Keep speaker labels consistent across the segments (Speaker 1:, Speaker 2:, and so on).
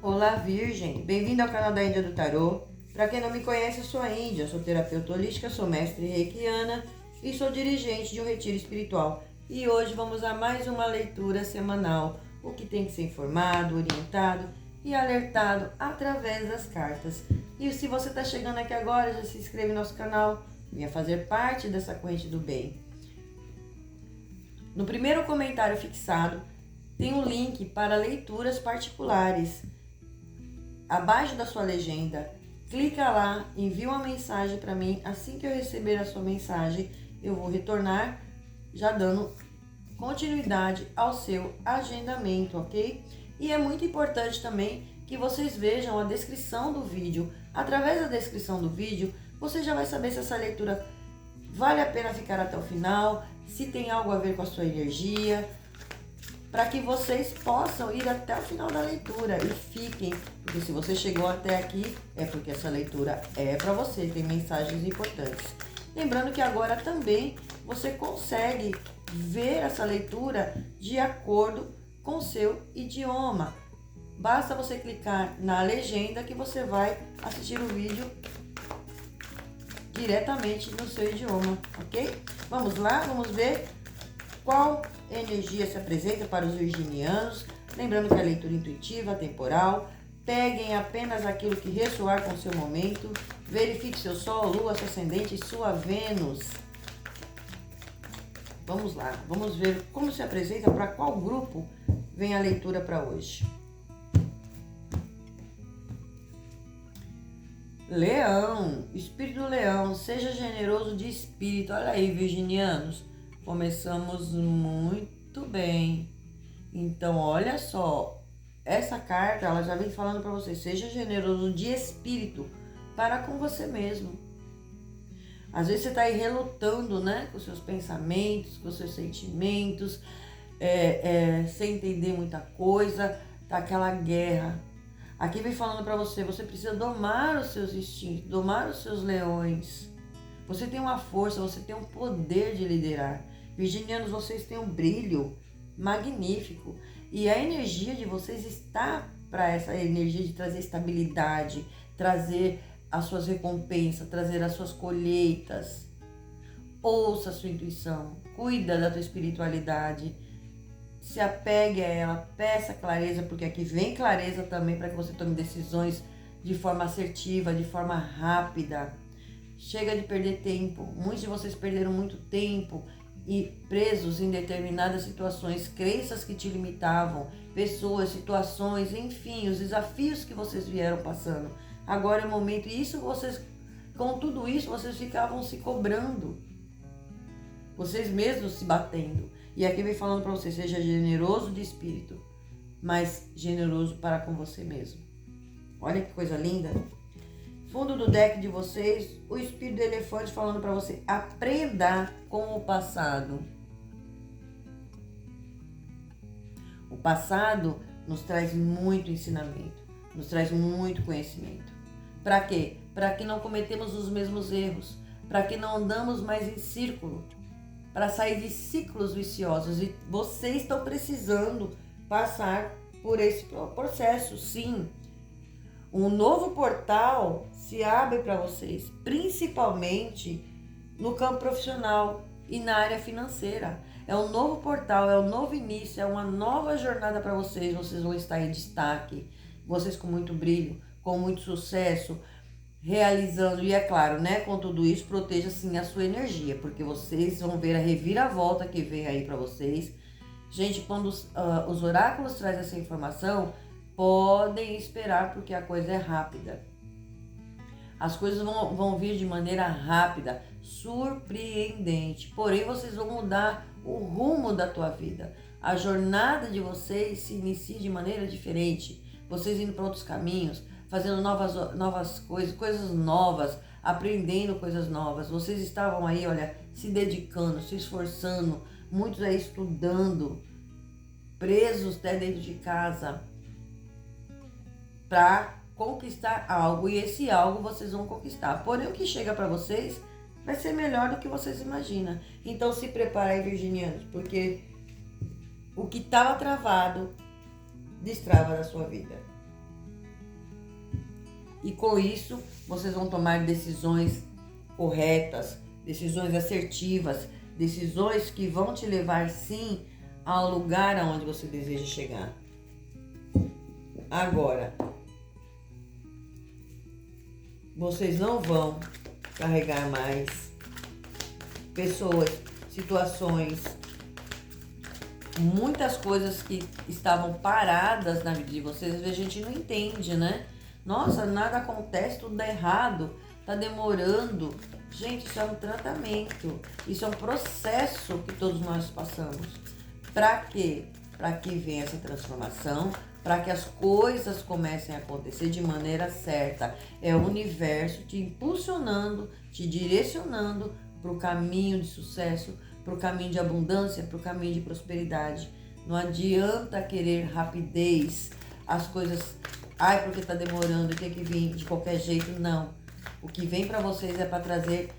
Speaker 1: Olá, Virgem! Bem-vindo ao canal da Índia do Tarô. Para quem não me conhece, eu sou a Índia, sou terapeuta holística, sou mestre reikiana e sou dirigente de um retiro espiritual. E hoje vamos a mais uma leitura semanal, o que tem que ser informado, orientado e alertado através das cartas. E se você está chegando aqui agora, já se inscreve no nosso canal, venha fazer parte dessa corrente do bem. No primeiro comentário fixado, tem um link para leituras particulares. Abaixo da sua legenda, clica lá, envia uma mensagem para mim. Assim que eu receber a sua mensagem, eu vou retornar, já dando continuidade ao seu agendamento, ok? E é muito importante também que vocês vejam a descrição do vídeo. Através da descrição do vídeo, você já vai saber se essa leitura vale a pena ficar até o final, se tem algo a ver com a sua energia, para que vocês possam ir até o final da leitura e fiquem, porque se você chegou até aqui, é porque essa leitura é para você, tem mensagens importantes. Lembrando que agora também você consegue ver essa leitura de acordo com o seu idioma. Basta você clicar na legenda que você vai assistir o vídeo diretamente no seu idioma, ok? Vamos lá, vamos ver qual energia se apresenta para os virginianos. Lembrando que a leitura intuitiva, temporal, peguem apenas aquilo que ressoar com o seu momento. Verifique seu Sol, Lua, seu Ascendente e sua Vênus. Vamos lá, vamos ver como se apresenta, para qual grupo vem a leitura para hoje. Leão, espírito do leão, seja generoso de espírito. Olha aí, virginianos. Começamos muito bem. Então, olha só, essa carta, ela já vem falando para você, seja generoso de espírito para com você mesmo. Às vezes você está aí relutando, né, com seus pensamentos, com seus sentimentos, sem entender muita coisa, tá aquela guerra. Aqui vem falando para você, você precisa domar os seus instintos, domar os seus leões. Você tem uma força, você tem um poder de liderar. Virginianos, vocês têm um brilho magnífico e a energia de vocês está para essa energia de trazer estabilidade, trazer as suas recompensas, trazer as suas colheitas. Ouça a sua intuição, cuida da tua espiritualidade, se apegue a ela, peça clareza, porque aqui vem clareza também para que você tome decisões de forma assertiva, de forma rápida. Chega de perder tempo. Muitos de vocês perderam muito tempo e presos em determinadas situações, crenças que te limitavam, pessoas, situações, enfim, os desafios que vocês vieram passando. Agora é o momento, e isso vocês, com tudo isso, vocês ficavam se cobrando, vocês mesmos se batendo. E aqui vem falando para você, seja generoso de espírito, mas generoso para com você mesmo. Olha que coisa linda. Fundo do deck de vocês, o espírito do elefante falando para você, aprenda com o passado. O passado nos traz muito ensinamento, nos traz muito conhecimento. Para quê? Para que não cometemos os mesmos erros, para que não andamos mais em círculo, para sair de ciclos viciosos. E vocês estão precisando passar por esse processo, sim. Um novo portal se abre para vocês, principalmente no campo profissional e na área financeira. É um novo portal, é um novo início, é uma nova jornada para vocês. Vocês vão estar em destaque, vocês com muito brilho, com muito sucesso, realizando. E é claro, né, com tudo isso, proteja sim a sua energia, porque vocês vão ver a reviravolta que vem aí para vocês. Gente, quando os oráculos trazem essa informação, podem esperar, porque a coisa é rápida. As coisas vão vir de maneira rápida, surpreendente. Porém, vocês vão mudar o rumo da tua vida. A jornada de vocês se inicia de maneira diferente. Vocês indo para outros caminhos, fazendo novas coisas novas, aprendendo coisas novas. Vocês estavam aí, olha, se dedicando, se esforçando, muitos aí estudando, presos até dentro de casa, para conquistar algo, e esse algo vocês vão conquistar. Porém, o que chega para vocês vai ser melhor do que vocês imaginam. Então se prepara aí, virginianos, porque o que estava travado destrava da sua vida. E com isso, vocês vão tomar decisões corretas, decisões assertivas, decisões que vão te levar, sim, ao lugar aonde você deseja chegar. Agora, vocês não vão carregar mais pessoas, situações, muitas coisas que estavam paradas na vida de vocês. Às vezes a gente não entende, né? Nossa, nada acontece, tudo dá errado, tá demorando. Gente, isso é um tratamento, isso é um processo que todos nós passamos. Para quê? Para que venha essa transformação, para que as coisas comecem a acontecer de maneira certa. É o universo te impulsionando, te direcionando para o caminho de sucesso, para o caminho de abundância, para o caminho de prosperidade. Não adianta querer rapidez, as coisas, ai, porque está demorando e tem que vir de qualquer jeito. Não. O que vem para vocês é para trazer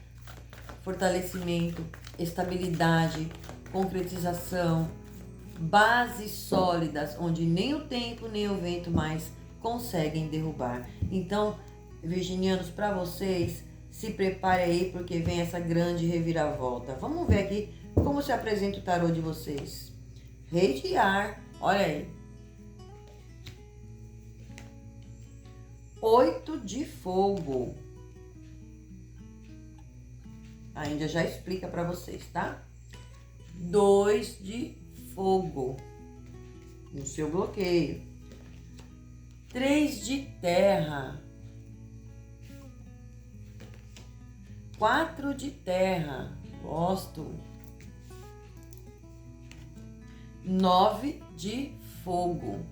Speaker 1: fortalecimento, estabilidade, concretização, bases sólidas, onde nem o tempo nem o vento mais conseguem derrubar. Então, virginianos, para vocês, se prepare aí, porque vem essa grande reviravolta. Vamos ver aqui como se apresenta o tarô de vocês. Rei de ar, olha aí. 8 de fogo. A Índia já explica para vocês, tá? 2 de fogo no seu bloqueio. 3 de terra. 4 de terra. Gosto. 9 de fogo.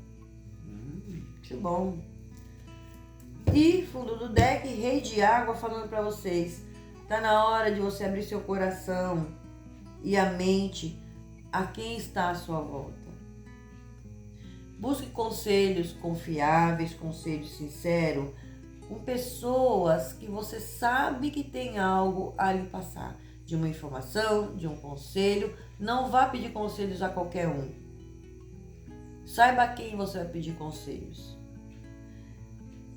Speaker 1: Que bom. E fundo do deck, Rei de água, falando para vocês. Tá na hora de você abrir seu coração e a mente a quem está à sua volta. Busque conselhos confiáveis, conselhos sinceros, com pessoas que você sabe que tem algo a lhe passar. De uma informação, de um conselho. Não vá pedir conselhos a qualquer um. Saiba a quem você vai pedir conselhos.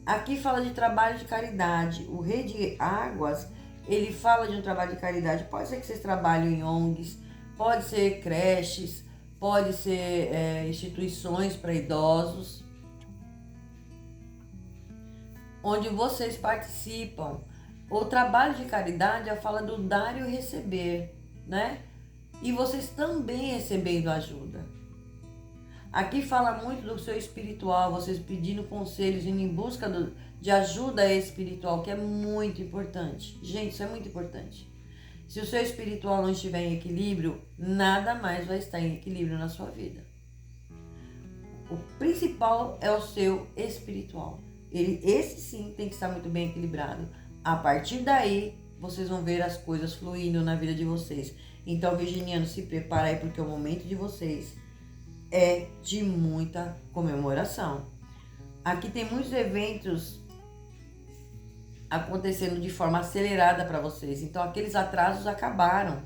Speaker 1: Aqui fala de trabalho de caridade. O Rei de Águas, ele fala de um trabalho de caridade. Pode ser que vocês trabalhem em ONGs, pode ser creches, pode ser instituições para idosos, onde vocês participam. O trabalho de caridade fala do dar e o receber, né? E vocês também recebendo ajuda. Aqui fala muito do seu espiritual, vocês pedindo conselhos, indo em busca de ajuda espiritual, que é muito importante. Gente, isso é muito importante. Se o seu espiritual não estiver em equilíbrio, nada mais vai estar em equilíbrio na sua vida. O principal é o seu espiritual. Esse sim tem que estar muito bem equilibrado. A partir daí, vocês vão ver as coisas fluindo na vida de vocês. Então, virginiano, se prepara aí, porque o momento de vocês é de muita comemoração. Aqui tem muitos eventos acontecendo de forma acelerada para vocês. Então, aqueles atrasos acabaram.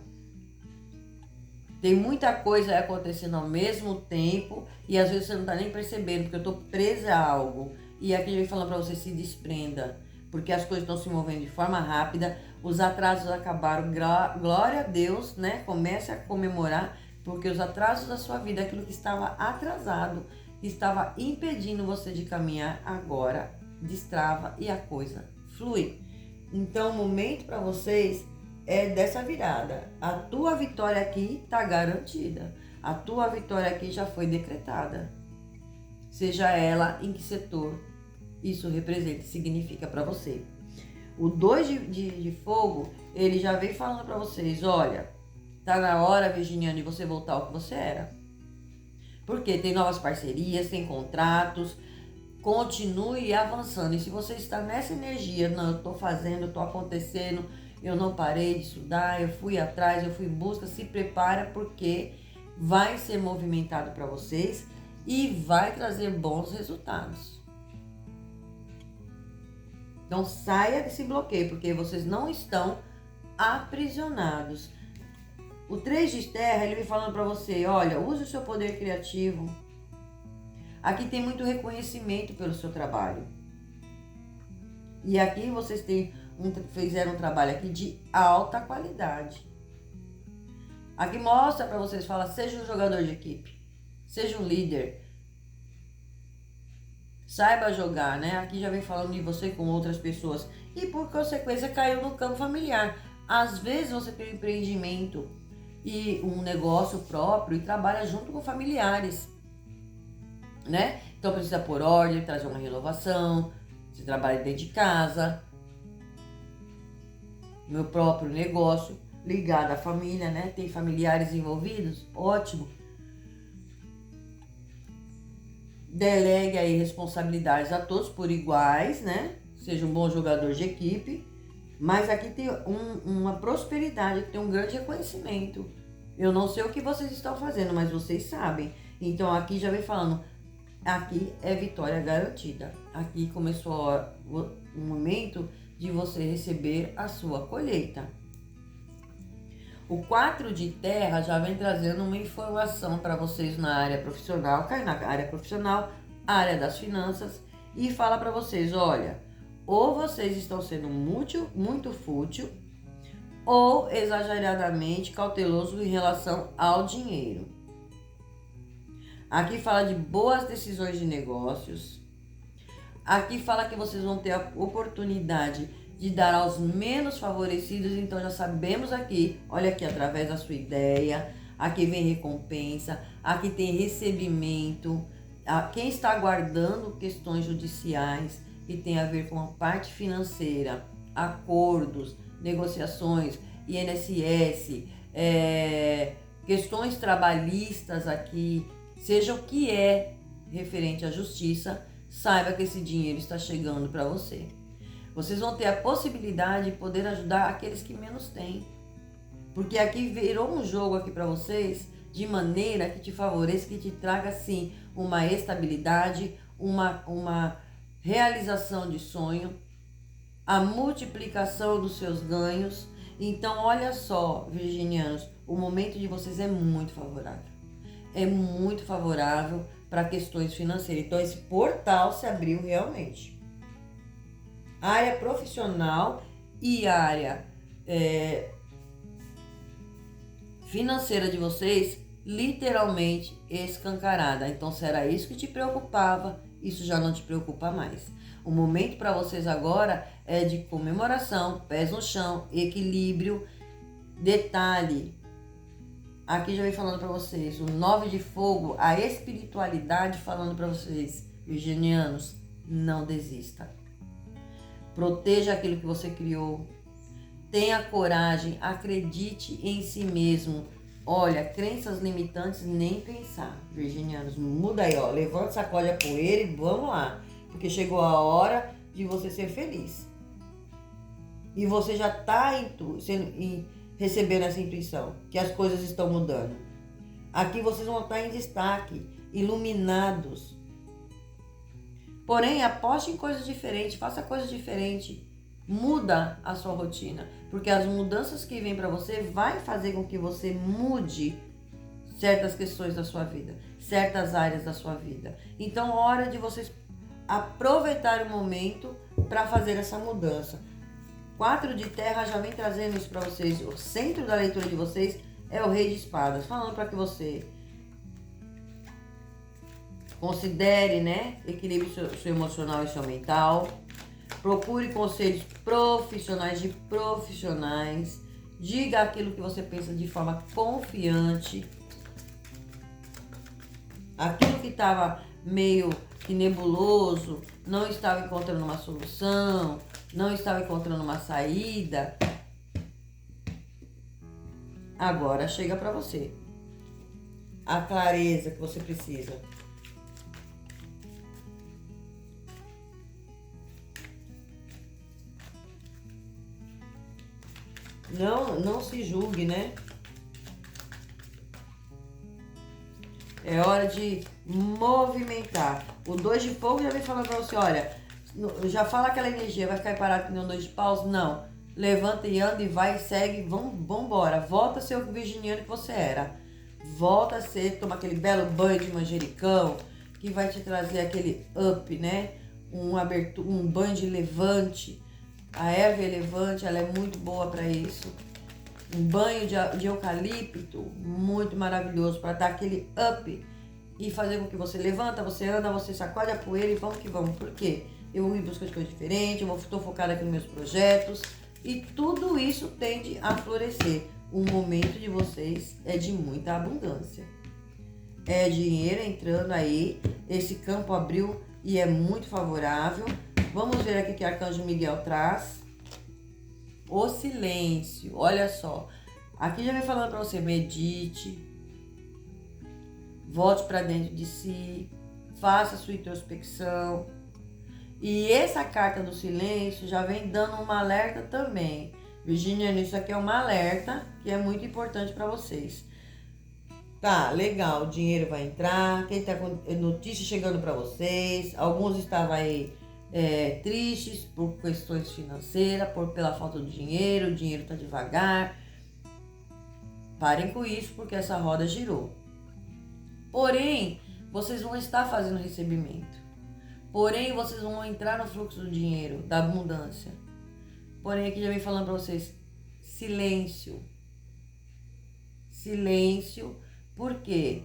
Speaker 1: Tem muita coisa acontecendo ao mesmo tempo e às vezes você não está nem percebendo, porque eu estou presa a algo. E aqui eu vem falando para você, se desprenda, porque as coisas estão se movendo de forma rápida, os atrasos acabaram, glória a Deus, né? Comece a comemorar, porque os atrasos da sua vida, aquilo que estava atrasado, que estava impedindo você de caminhar, agora destrava e a coisa flui. Então, o momento para vocês é dessa virada. A tua vitória aqui está garantida. A tua vitória aqui já foi decretada. Seja ela em que setor isso representa, significa para você. O 2 de fogo, ele já vem falando para vocês, olha, tá na hora, virginiano, de você voltar ao que você era. Porque tem novas parcerias, tem contratos, continue avançando. E se você está nessa energia, não, eu tô fazendo, eu tô acontecendo, eu não parei de estudar, eu fui atrás, eu fui em busca, se prepara, porque vai ser movimentado para vocês e vai trazer bons resultados. Então saia desse bloqueio, porque vocês não estão aprisionados. O 3 de terra, ele vem falando para você, olha, use o seu poder criativo. Aqui tem muito reconhecimento pelo seu trabalho. E aqui vocês fizeram um trabalho aqui de alta qualidade. Aqui mostra para vocês, fala, seja um jogador de equipe, seja um líder, saiba jogar, né? Aqui já vem falando de você com outras pessoas e por consequência caiu no campo familiar. Às vezes você tem um empreendimento e um negócio próprio e trabalha junto com familiares, né? Então precisa pôr ordem, trazer uma renovação, você trabalha dentro de casa, meu próprio negócio ligado à família, né? Tem familiares envolvidos? Ótimo. Delegue aí responsabilidades a todos por iguais, né? Seja um bom jogador de equipe. Mas aqui tem uma prosperidade, tem um grande reconhecimento. Eu não sei o que vocês estão fazendo, mas vocês sabem. Então aqui já vem falando, aqui é vitória garantida. Aqui começou o momento de você receber a sua colheita. O 4 de terra já vem trazendo uma informação para vocês na área profissional, cai na área profissional, área das finanças, e fala para vocês, olha, ou vocês estão sendo muito fútil, ou exageradamente cauteloso em relação ao dinheiro. Aqui fala de boas decisões de negócios. Aqui fala que vocês vão ter a oportunidade de dar aos menos favorecidos, então já sabemos aqui, olha aqui, através da sua ideia, aqui vem recompensa, aqui tem recebimento, quem está aguardando questões judiciais que tem a ver com a parte financeira, acordos, negociações, INSS, questões trabalhistas aqui, seja o que é referente à justiça, saiba que esse dinheiro está chegando para você. Vocês vão ter a possibilidade de poder ajudar aqueles que menos têm. Porque aqui virou um jogo aqui para vocês de maneira que te favoreça, que te traga sim uma estabilidade, uma realização de sonho, a multiplicação dos seus ganhos. Então olha só, virginianos, o momento de vocês é muito favorável. É muito favorável para questões financeiras. Então esse portal se abriu realmente. A área profissional e a área financeira de vocês literalmente escancarada. Então, se era isso que te preocupava, isso já não te preocupa mais. O momento para vocês agora é de comemoração, pés no chão, equilíbrio. Detalhe, aqui já vem falando para vocês, o 9 de fogo, a espiritualidade falando para vocês, virginianos, não desista. Proteja aquilo que você criou. Tenha coragem, acredite em si mesmo. Olha, crenças limitantes, nem pensar. Virginianos, muda aí, ó. Levanta, sacode a poeira e vamos lá. Porque chegou a hora de você ser feliz. E você já está recebendo essa intuição, que as coisas estão mudando. Aqui vocês vão estar em destaque, iluminados. Porém, aposte em coisas diferentes, faça coisas diferentes, muda a sua rotina, porque as mudanças que vêm para você vai fazer com que você mude certas questões da sua vida, certas áreas da sua vida. Então, hora de vocês aproveitar o momento para fazer essa mudança. 4 de terra já vem trazendo isso para vocês. O centro da leitura de vocês é o Rei de Espadas, falando para que você considere, né, equilibre seu emocional e seu mental. Procure conselhos profissionais de profissionais. Diga aquilo que você pensa de forma confiante. Aquilo que estava meio que nebuloso, não estava encontrando uma solução, não estava encontrando uma saída, agora chega para você. A clareza que você precisa. Não se julgue, né? É hora de movimentar. O 2 de fogo já vem falando pra você, olha, já fala aquela energia, vai ficar parado que nem um 2 de paus? Não. Levanta e anda e vai e segue, vambora. Volta a ser o virginiano que você era. Volta a ser, toma aquele belo banho de manjericão, que vai te trazer aquele up, né? um banho de levante. A erva levante, ela é muito boa para isso. Um banho de eucalipto, muito maravilhoso para dar aquele up e fazer com que você levanta, você anda, você sacode a poeira e vamos que vamos. Por quê? Eu vou em busca de coisas diferentes, eu estou focada aqui nos meus projetos e tudo isso tende a florescer. O momento de vocês é de muita abundância. É dinheiro entrando aí, esse campo abriu e é muito favorável. Vamos ver aqui que Arcanjo Miguel traz. O silêncio, olha só. Aqui já vem falando para você, medite, volte para dentro de si, faça a sua introspecção. E essa carta do silêncio já vem dando um alerta também. Virginiano, isso aqui é um alerta que é muito importante para vocês. Tá, legal, o dinheiro vai entrar, quem tá com notícia chegando para vocês, alguns estavam aí tristes por questões financeiras, pela falta de dinheiro, o dinheiro tá devagar. Parem com isso porque essa roda girou. Porém, vocês vão estar fazendo recebimento. Porém, vocês vão entrar no fluxo do dinheiro, da abundância. Porém, aqui já vem falando para vocês, silêncio. Silêncio, porque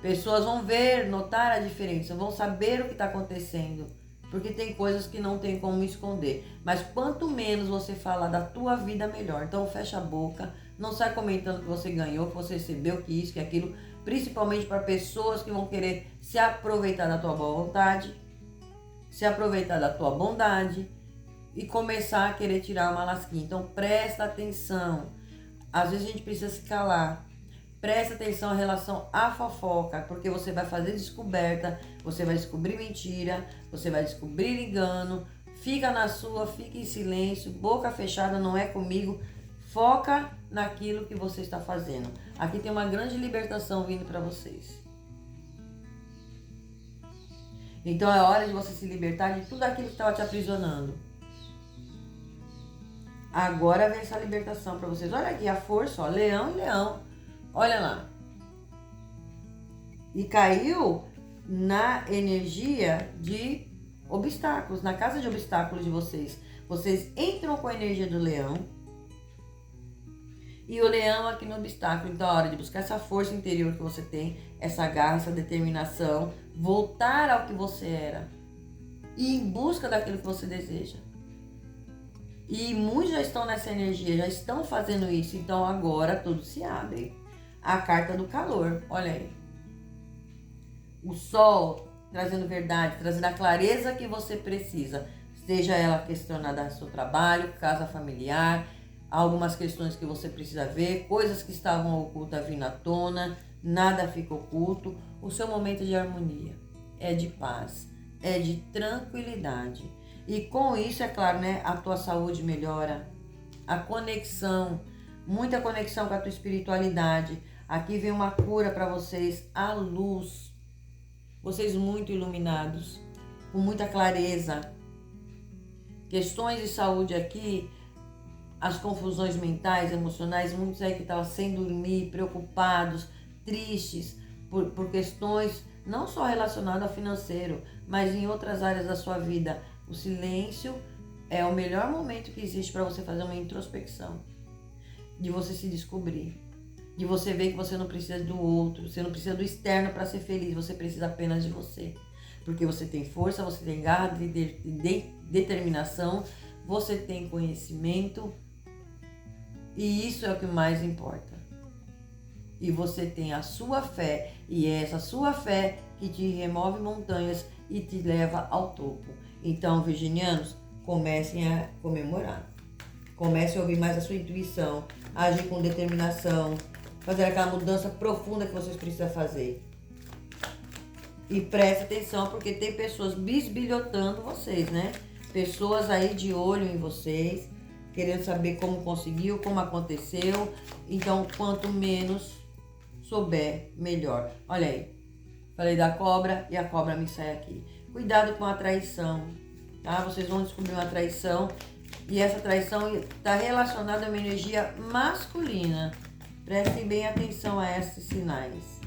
Speaker 1: pessoas vão ver, notar a diferença, vão saber o que está acontecendo. Porque tem coisas que não tem como esconder. Mas quanto menos você falar da tua vida, melhor. Então fecha a boca, não sai comentando que você ganhou, que você recebeu, que isso, que aquilo. Principalmente para pessoas que vão querer se aproveitar da tua boa vontade, se aproveitar da tua bondade e começar a querer tirar uma lasquinha. Então presta atenção. Às vezes a gente precisa se calar. Presta atenção em relação à fofoca, porque você vai fazer descoberta, você vai descobrir mentira, você vai descobrir engano. Fica na sua, fica em silêncio, boca fechada, não é comigo. Foca naquilo que você está fazendo. Aqui tem uma grande libertação vindo para vocês. Então é hora de você se libertar de tudo aquilo que estava te aprisionando. Agora vem essa libertação para vocês. Olha aqui a força, ó, leão e leão. Olha lá. E caiu na energia de obstáculos, na casa de obstáculos de vocês. Vocês entram com a energia do leão. E o leão aqui no obstáculo. Então é hora de buscar essa força interior que você tem, essa garra, essa determinação, voltar ao que você era. E em busca daquilo que você deseja. E muitos já estão nessa energia, já estão fazendo isso. Então agora tudo se abre. A carta do calor, olha aí. O sol trazendo verdade, trazendo a clareza que você precisa. Seja ela questionada do seu trabalho, casa familiar, algumas questões que você precisa ver, coisas que estavam ocultas vindo à tona, nada fica oculto. O seu momento de harmonia é de paz, é de tranquilidade. E com isso, é claro, né, a tua saúde melhora, a conexão, muita conexão com a tua espiritualidade. Aqui vem uma cura para vocês, a luz. Vocês muito iluminados, com muita clareza. Questões de saúde aqui, as confusões mentais, emocionais, muitos aí que estavam sem dormir, preocupados, tristes, por questões não só relacionadas ao financeiro, mas em outras áreas da sua vida. O silêncio é o melhor momento que existe para você fazer uma introspecção, de você se descobrir, de você ver que você não precisa do outro, você não precisa do externo para ser feliz, você precisa apenas de você. Porque você tem força, você tem garra, determinação, você tem conhecimento e isso é o que mais importa. E você tem a sua fé e é essa sua fé que te remove montanhas e te leva ao topo. Então, virginianos, comecem a comemorar. Comecem a ouvir mais a sua intuição, agir com determinação, fazer aquela mudança profunda que vocês precisam fazer. E preste atenção, porque tem pessoas bisbilhotando vocês, né? Pessoas aí de olho em vocês, querendo saber como conseguiu, como aconteceu. Então, quanto menos souber, melhor. Olha aí, falei da cobra e a cobra me sai aqui. Cuidado com a traição, tá? Vocês vão descobrir uma traição e essa traição está relacionada a uma energia masculina. Prestem bem atenção a esses sinais.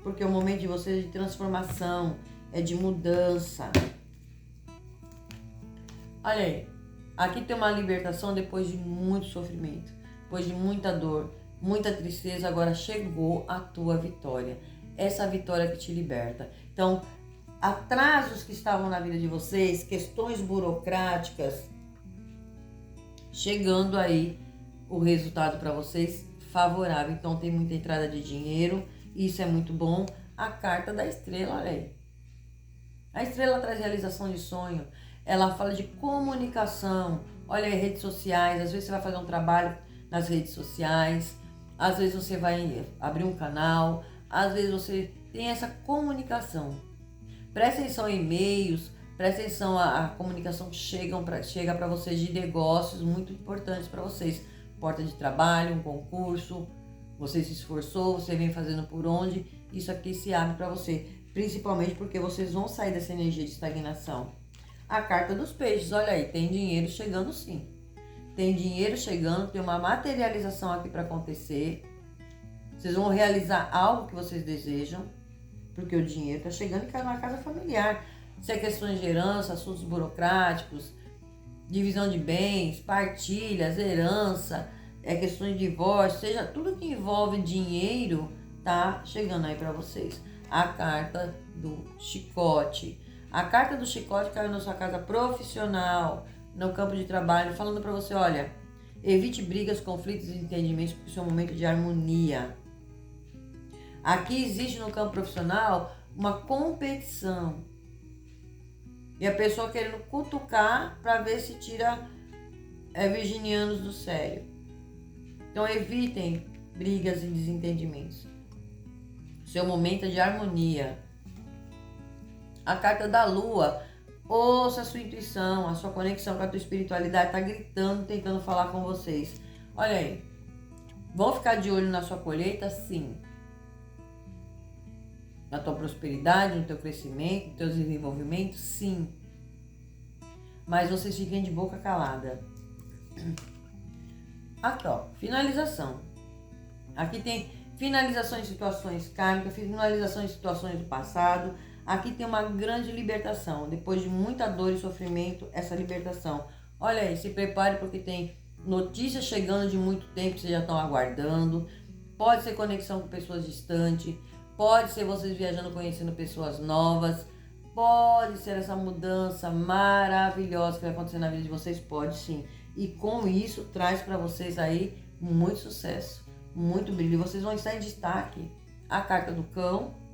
Speaker 1: Porque o momento de vocês é de transformação, é de mudança. Olha aí, aqui tem uma libertação depois de muito sofrimento, depois de muita dor, muita tristeza, agora chegou a tua vitória. Essa vitória que te liberta. Então, atrasos que estavam na vida de vocês, questões burocráticas, chegando aí o resultado para vocês favorável. Então tem muita entrada de dinheiro, isso é muito bom. A carta da estrela, olha aí. A estrela traz realização de sonho, ela fala de comunicação. Olha aí, redes sociais, às vezes você vai fazer um trabalho nas redes sociais, às vezes você vai abrir um canal, às vezes você tem essa comunicação. Presta atenção a e-mails, presta atenção à comunicação que chega para vocês de negócios muito importantes para vocês. Porta de trabalho, um concurso, você se esforçou, você vem fazendo por onde, isso aqui se abre para você. Principalmente porque vocês vão sair dessa energia de estagnação. A carta dos peixes, olha aí, tem dinheiro chegando sim. Tem dinheiro chegando, tem uma materialização aqui para acontecer. Vocês vão realizar algo que vocês desejam, porque o dinheiro está chegando e cai na casa familiar. Se é questões de herança, assuntos burocráticos, divisão de bens, partilhas, herança, questões de divórcio, seja tudo que envolve dinheiro, tá chegando aí para vocês. A carta do chicote. A carta do chicote caiu na sua casa profissional, no campo de trabalho, falando para você, olha, evite brigas, conflitos e entendimentos, porque isso é um momento de harmonia. Aqui existe no campo profissional uma competição. E a pessoa querendo cutucar para ver se tira virginianos do sério. Então evitem brigas e desentendimentos. Seu momento é de harmonia. A carta da lua. Ouça a sua intuição, a sua conexão com a tua espiritualidade está gritando, tentando falar com vocês. Olha aí. Vão ficar de olho na sua colheita? Sim. Na tua prosperidade, no teu crescimento, no teu desenvolvimento? Sim. Mas vocês fiquem de boca calada. Aqui, ó. Finalização. Aqui tem finalização de situações kármicas, finalização de situações do passado. Aqui tem uma grande libertação. Depois de muita dor e sofrimento, essa libertação. Olha aí, se prepare porque tem notícias chegando de muito tempo que vocês já estão aguardando. Pode ser conexão com pessoas distantes. Pode ser vocês viajando, conhecendo pessoas novas. Pode ser essa mudança maravilhosa que vai acontecer na vida de vocês. Pode sim. E com isso, traz para vocês aí muito sucesso, muito brilho. E vocês vão estar em destaque. A carta do cão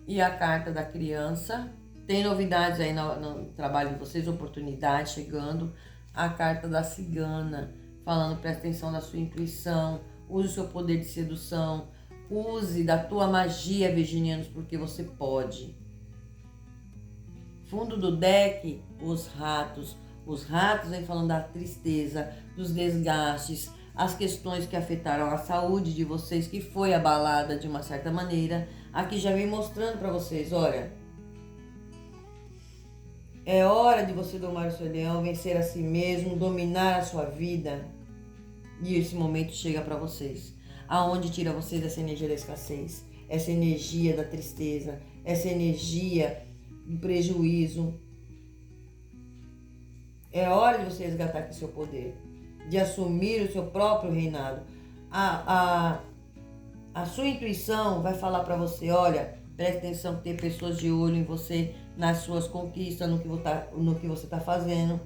Speaker 1: e a carta da criança. Tem novidades aí no trabalho de vocês, oportunidades chegando. A carta da cigana, falando, presta atenção na sua intuição, use o seu poder de sedução, use da tua magia, virginianos, porque você pode. Fundo do deck, os ratos. Os ratos vêm falando da tristeza, dos desgastes, as questões que afetaram a saúde de vocês, que foi abalada de uma certa maneira. Aqui já vem mostrando para vocês, olha, é hora de você domar o seu leão, vencer a si mesmo, dominar a sua vida. E esse momento chega para vocês, aonde tira vocês essa energia da escassez, essa energia da tristeza, essa energia do prejuízo. É hora de você resgatar aqui seu poder, de assumir o seu próprio reinado. A sua intuição vai falar para você, olha, preste atenção que tem pessoas de olho em você, nas suas conquistas, no que você está fazendo.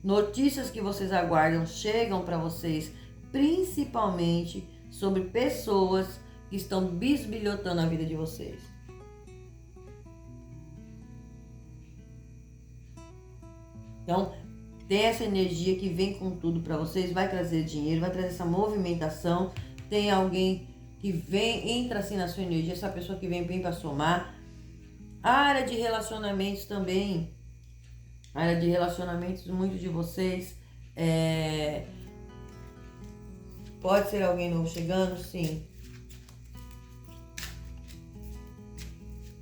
Speaker 1: Notícias que vocês aguardam chegam para vocês, principalmente sobre pessoas que estão bisbilhotando a vida de vocês. Então, tem essa energia que vem com tudo para vocês, vai trazer dinheiro, vai trazer essa movimentação. Tem alguém que entra assim na sua energia, essa pessoa que vem para somar. A área de relacionamentos também. A área de relacionamentos, muitos de vocês, pode ser alguém novo chegando, sim.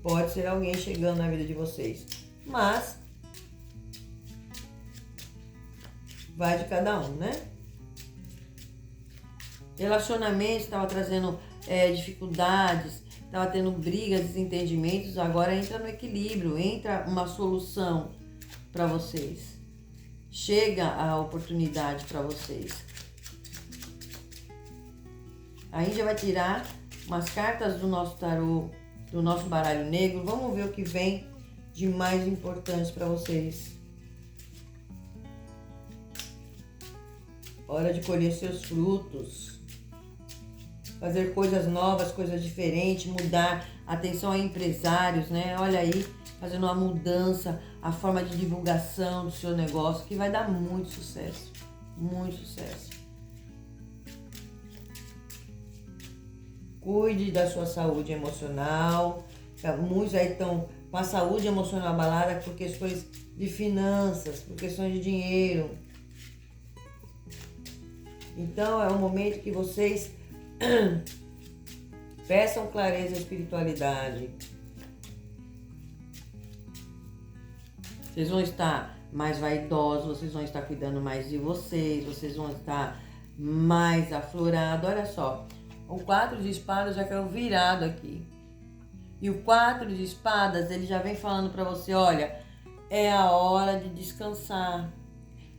Speaker 1: Pode ser alguém chegando na vida de vocês. Mas vai de cada um, né? Relacionamentos estava trazendo dificuldades, estava tendo brigas, desentendimentos, agora entra no equilíbrio, entra uma solução para vocês. Chega a oportunidade para vocês. A Índia vai tirar umas cartas do nosso tarô, do nosso baralho negro. Vamos ver o que vem de mais importante para vocês. Hora de colher seus frutos. Fazer coisas novas, coisas diferentes, mudar. Atenção a empresários, né? Olha aí, fazendo uma mudança, a forma de divulgação do seu negócio, que vai dar muito sucesso. Muito sucesso. Cuide da sua saúde emocional. Muitos aí estão com a saúde emocional abalada por questões de finanças, por questões de dinheiro. Então é um momento que vocês peçam clareza e espiritualidade. Vocês vão estar mais vaidosos, vocês vão estar cuidando mais de vocês, vocês vão estar mais aflorados. Olha só, o 4 de espadas já caiu virado aqui. E o 4 de espadas, ele já vem falando para você, olha, é a hora de descansar.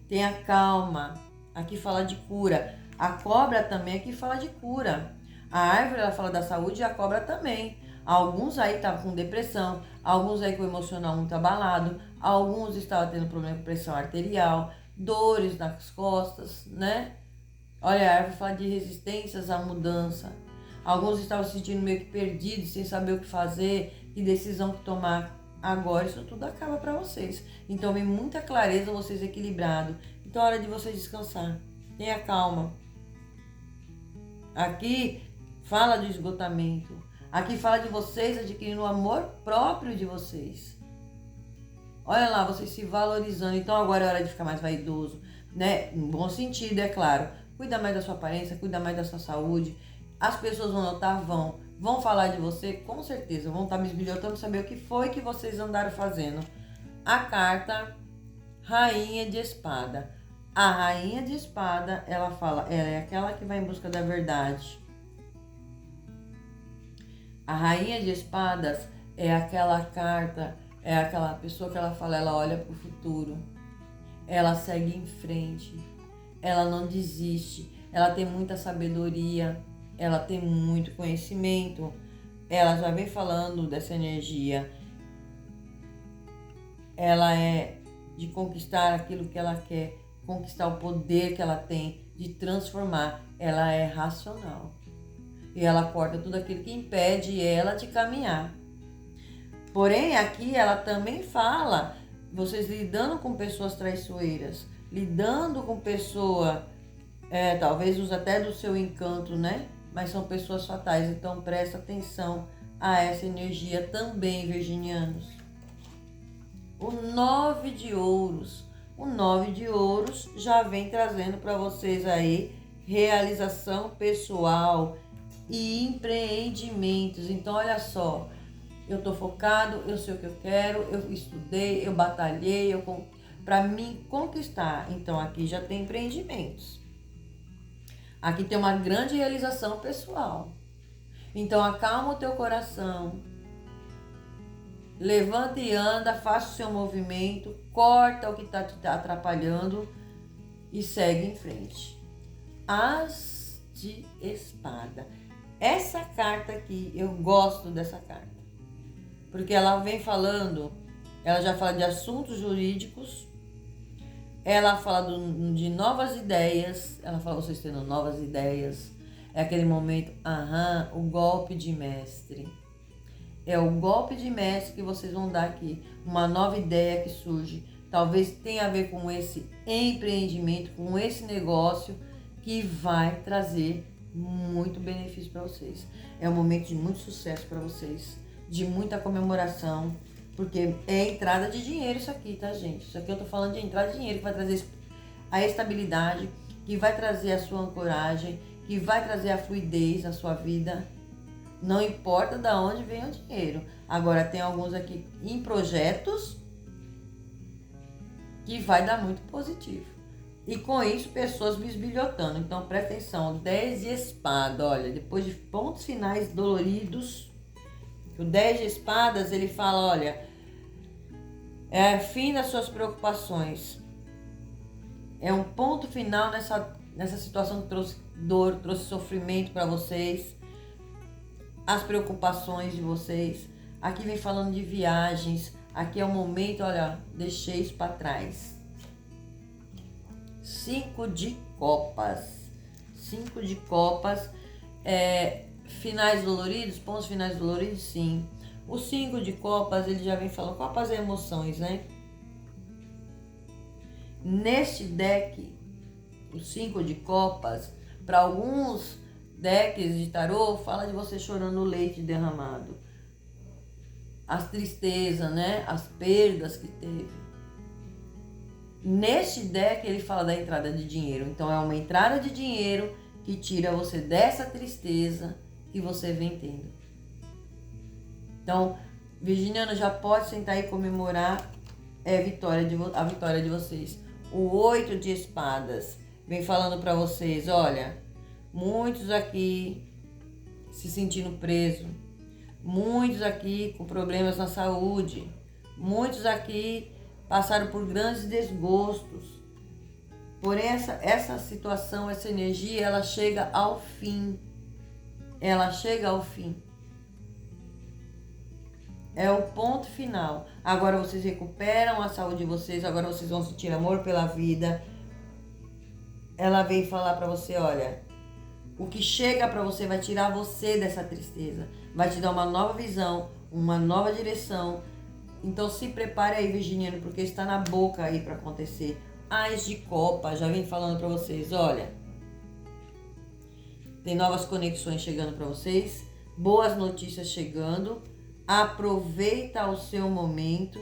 Speaker 1: Tenha calma. Aqui fala de cura. A cobra também aqui fala de cura. A árvore, ela fala da saúde e a cobra também. Alguns aí estavam com depressão, alguns aí com o emocional muito abalado, alguns estavam tendo problema com pressão arterial, dores nas costas, né? Olha, a árvore fala de resistências à mudança. Alguns estavam se sentindo meio que perdidos, sem saber o que fazer, que decisão que tomar. Agora isso tudo acaba para vocês. Então vem muita clareza, vocês equilibrados. Então é hora de vocês descansar. Tenha calma. Aqui fala do esgotamento. Aqui fala de vocês adquirindo o amor próprio de vocês. Olha lá, vocês se valorizando. Então agora é hora de ficar mais vaidoso, né? Em bom sentido, é claro. Cuida mais da sua aparência, cuida mais da sua saúde. As pessoas vão notar, vão falar de você, com certeza. Vão estar bisbilhotando, saber o que foi que vocês andaram fazendo. A carta Rainha de Espada. A Rainha de Espada, ela fala, ela é aquela que vai em busca da verdade. A Rainha de Espadas é aquela carta, é aquela pessoa que ela fala, ela olha para o futuro. Ela segue em frente. Ela não desiste. Ela tem muita sabedoria. Ela tem muito conhecimento. Ela já vem falando dessa energia. Ela é de conquistar aquilo que ela quer, conquistar o poder que ela tem de transformar. Ela é racional. E ela corta tudo aquilo que impede ela de caminhar. Porém, aqui ela também fala, vocês lidando com pessoas traiçoeiras, lidando com pessoa, talvez use até do seu encanto, né? Mas são pessoas fatais, então presta atenção a essa energia também, virginianos. O 9 de ouros. O 9 de ouros já vem trazendo para vocês aí realização pessoal e empreendimentos. Então, olha só, eu estou focado, eu sei o que eu quero, eu estudei, eu batalhei, para me conquistar. Então, aqui já tem empreendimentos. Aqui tem uma grande realização pessoal. Então, acalma o teu coração. Levanta e anda, faça o seu movimento, corta o que está te atrapalhando e segue em frente. As de Espada. Essa carta aqui, eu gosto dessa carta. Porque ela vem falando, ela já fala de assuntos jurídicos, ela fala de novas ideias, ela fala vocês tendo novas ideias. É aquele momento, o golpe de mestre. É o golpe de mestre que vocês vão dar aqui. Uma nova ideia que surge. Talvez tenha a ver com esse empreendimento, com esse negócio que vai trazer muito benefício para vocês. É um momento de muito sucesso para vocês. De muita comemoração. Porque é entrada de dinheiro isso aqui, tá, gente? Isso aqui eu tô falando de entrada de dinheiro que vai trazer a estabilidade, que vai trazer a sua ancoragem, que vai trazer a fluidez na sua vida. Não importa de onde vem o dinheiro. Agora, tem alguns aqui em projetos que vai dar muito positivo. E com isso, pessoas bisbilhotando. Então, presta atenção. 10 de espada, olha, depois de pontos finais doloridos, O 10 de espadas, ele fala, olha, é fim das suas preocupações. É um ponto final nessa situação que trouxe dor, trouxe sofrimento para vocês. As preocupações de vocês. Aqui vem falando de viagens. Aqui é o momento, olha, deixei isso para trás. 5 de copas. 5 de copas. Finais doloridos, pontos finais doloridos, sim. O 5 de copas, ele já vem falando, copas é emoções, né? Neste deck, o 5 de copas, para alguns decks de tarô, fala de você chorando o leite derramado. As tristezas, né? As perdas que teve. Neste deck, ele fala da entrada de dinheiro. Então, é uma entrada de dinheiro que tira você dessa tristeza que você vem tendo. Então, Virginiano, já pode sentar e comemorar a vitória de vocês. O 8 de espadas vem falando para vocês, olha, muitos aqui se sentindo presos, muitos aqui com problemas na saúde, muitos aqui passaram por grandes desgostos. Porém, essa situação, essa energia, ela chega ao fim. Ela chega ao fim. É o ponto final. Agora vocês recuperam a saúde de vocês, agora vocês vão sentir amor pela vida. Ela vem falar pra você, olha, o que chega pra você vai tirar você dessa tristeza, vai te dar uma nova visão, uma nova direção. Então se prepare aí, Virginiano, porque está na boca aí pra acontecer. Ás de copa, já vem falando pra vocês, olha, tem novas conexões chegando pra vocês, boas notícias chegando. Aproveita o seu momento.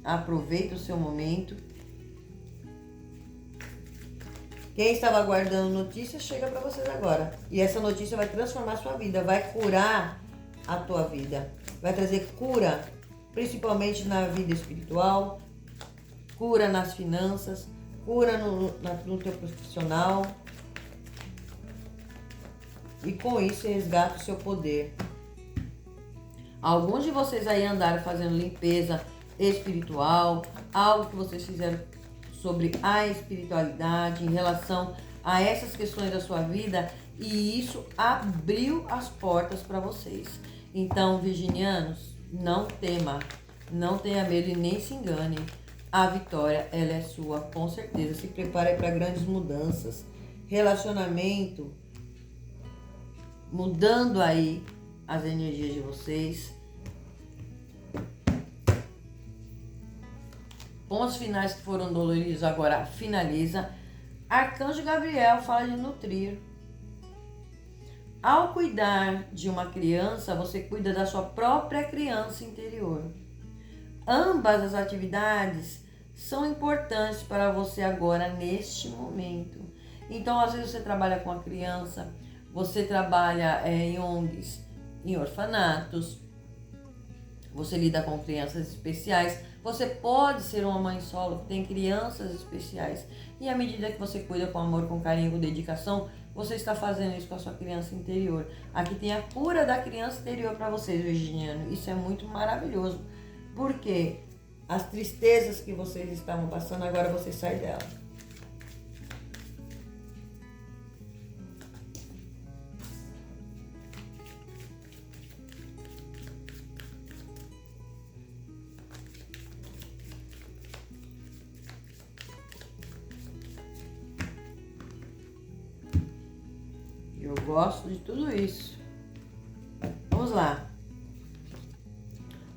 Speaker 1: Aproveita o seu momento. Quem estava aguardando notícia, chega para vocês agora. E essa notícia vai transformar a sua vida, vai curar a tua vida. Vai trazer cura, principalmente na vida espiritual, cura nas finanças, cura no teu profissional. E com isso resgata o seu poder. Alguns de vocês aí andaram fazendo limpeza espiritual, algo que vocês fizeram sobre a espiritualidade em relação a essas questões da sua vida, e isso abriu as portas para vocês. Então, virginianos, não tema, não tenha medo e nem se engane. A vitória, ela é sua, com certeza. Se prepare para grandes mudanças. Relacionamento, mudando aí as energias de vocês. Pontos finais que foram doloridos agora finaliza. Arcanjo Gabriel fala de nutrir. Ao cuidar de uma criança, você cuida da sua própria criança interior. Ambas as atividades são importantes para você agora, neste momento. Então, às vezes você trabalha com a criança, você trabalha em ONGs, em orfanatos, você lida com crianças especiais. Você pode ser uma mãe solo que tem crianças especiais. E à medida que você cuida com amor, com carinho, com dedicação, você está fazendo isso com a sua criança interior. Aqui tem a cura da criança interior para vocês, virginiano. Isso é muito maravilhoso. Porque as tristezas que vocês estavam passando, agora você sai dela. Eu gosto de tudo isso. Vamos lá.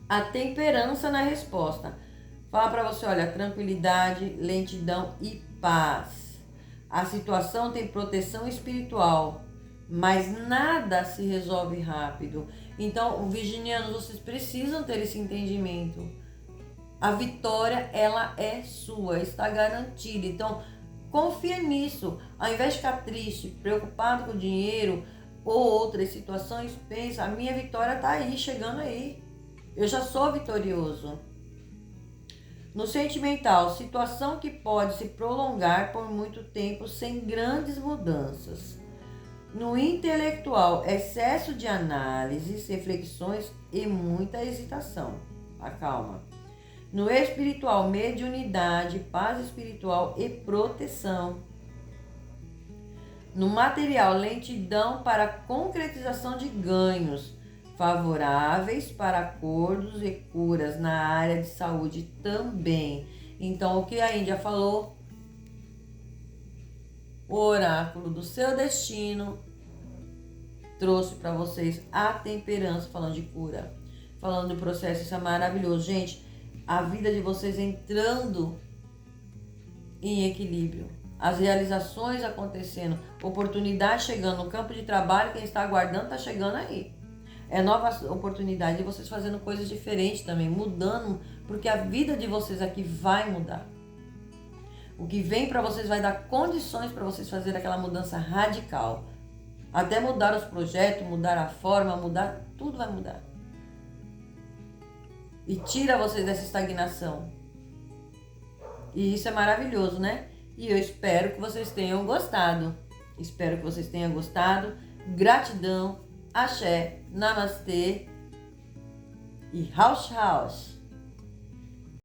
Speaker 1: A temperança na resposta. Fala para você, olha, tranquilidade, lentidão e paz. A situação tem proteção espiritual, mas nada se resolve rápido. Então, virginianos, vocês precisam ter esse entendimento. A vitória, ela é sua, está garantida. Então, confia nisso. Ao invés de ficar triste, preocupado com o dinheiro ou outras situações, pensa, a minha vitória está aí, chegando aí. Eu já sou vitorioso. No sentimental, situação que pode se prolongar por muito tempo sem grandes mudanças. No intelectual, excesso de análises, reflexões e muita hesitação. Acalma. No espiritual, mediunidade, paz espiritual e proteção. No material, lentidão para concretização de ganhos, favoráveis para acordos e curas na área de saúde também. Então, o que a Índia falou, o oráculo do seu destino trouxe para vocês a temperança, falando de cura, falando do processo. Isso é maravilhoso, gente. A vida de vocês entrando em equilíbrio, as realizações acontecendo, oportunidade chegando no campo de trabalho. Quem está aguardando está chegando aí. É nova oportunidade de vocês fazendo coisas diferentes também, mudando, porque a vida de vocês aqui vai mudar. O que vem para vocês vai dar condições para vocês fazerem aquela mudança radical. Até mudar os projetos, mudar a forma, mudar, tudo vai mudar. E tira vocês dessa estagnação. E isso é maravilhoso, né? E eu espero que vocês tenham gostado. Espero que vocês tenham gostado. Gratidão, axé, namastê e house.